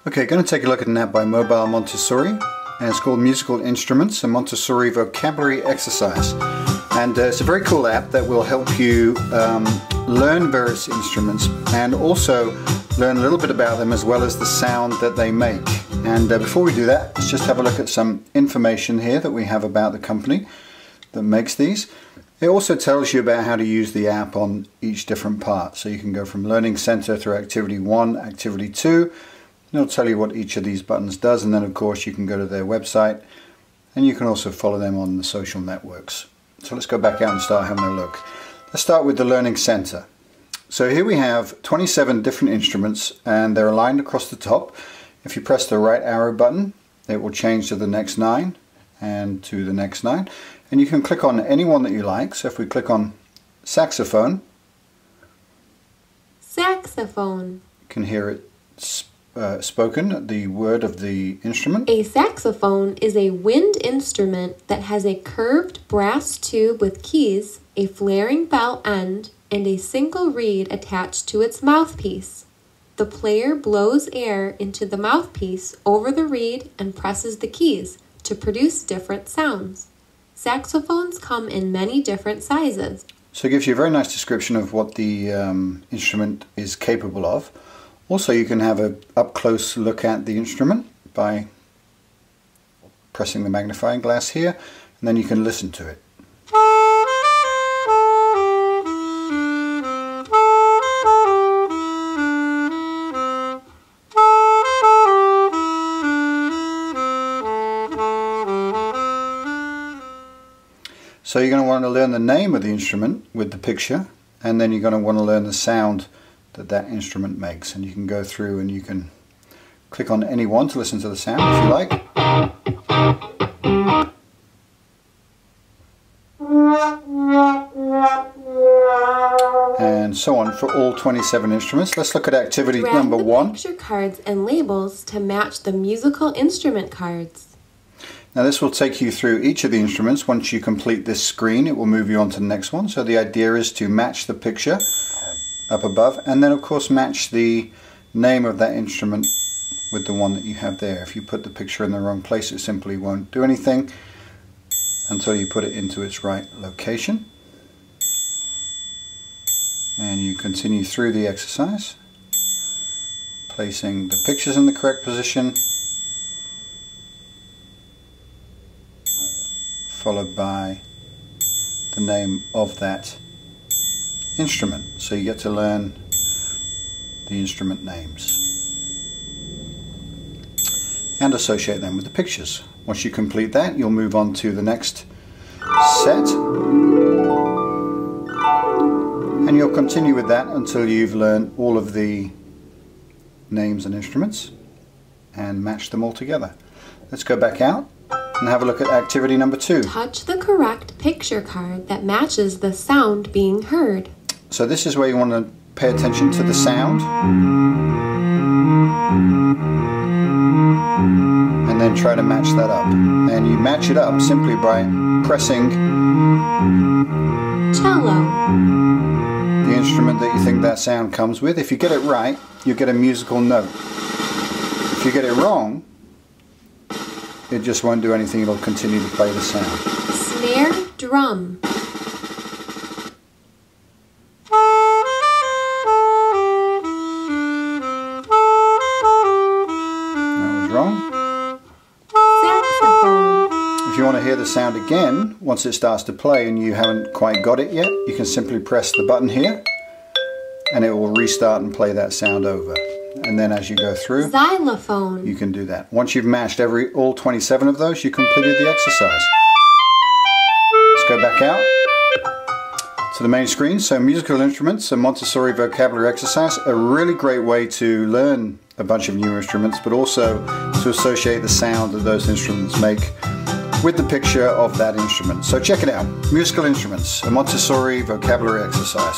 Okay, going to take a look at an app by Mobile Montessori, and it's called Musical Instruments, a Montessori vocabulary exercise. And it's a very cool app that will help you learn various instruments and also learn a little bit about them as well as the sound that they make. And before we do that, let's just have a look at some information here that we have about the company that makes these. It also tells you about how to use the app on each different part. So you can go from Learning Center through Activity 1, Activity 2. It'll tell you what each of these buttons does, and then of course you can go to their website and you can also follow them on the social networks. So let's go back out and start having a look. Let's start with the Learning Center. So here we have 27 different instruments and they're aligned across the top. If you press the right arrow button, it will change to the next 9 and to the next 9. And you can click on any one that you like. So if we click on saxophone, saxophone, you can hear it spoken, the word of the instrument. A saxophone is a wind instrument that has a curved brass tube with keys, a flaring bell end, and a single reed attached to its mouthpiece. The player blows air into the mouthpiece over the reed and presses the keys to produce different sounds. Saxophones come in many different sizes. So it gives you a very nice description of what the instrument is capable of. Also, you can have an up-close look at the instrument by pressing the magnifying glass here, and then you can listen to it. So you're going to want to learn the name of the instrument with the picture, and then you're going to want to learn the sound that instrument makes. And you can go through and you can click on any one to listen to the sound if you like. And so on for all 27 instruments. Let's look at activity number 1. Picture cards and labels to match the musical instrument cards. Now this will take you through each of the instruments. Once you complete this screen, it will move you on to the next one. So the idea is to match the picture up above, and then of course match the name of that instrument with the one that you have there. If you put the picture in the wrong place, it simply won't do anything until you put it into its right location. And you continue through the exercise, placing the pictures in the correct position, followed by the name of that instrument. So you get to learn the instrument names and associate them with the pictures. Once you complete that, you'll move on to the next set, and you'll continue with that until you've learned all of the names and instruments and match them all together. Let's go back out and have a look at activity number 2. Touch the correct picture card that matches the sound being heard. So this is where you want to pay attention to the sound and then try to match that up. And you match it up simply by pressing cello, the instrument that you think that sound comes with. If you get it right, you get a musical note. If you get it wrong, it just won't do anything, it'll continue to play the sound. Snare drum, wrong. saxophone. If you want to hear the sound again, once it starts to play and you haven't quite got it yet, you can simply press the button here and it will restart and play that sound over. And then as you go through, Xylophone, you can do that. Once you've matched all 27 of those, you completed the exercise. Let's go back out to the main screen. So musical instruments, a Montessori vocabulary exercise, a really great way to learn a bunch of new instruments, but also to associate the sound that those instruments make with the picture of that instrument. So check it out, Musical Instruments, a Montessori vocabulary exercise.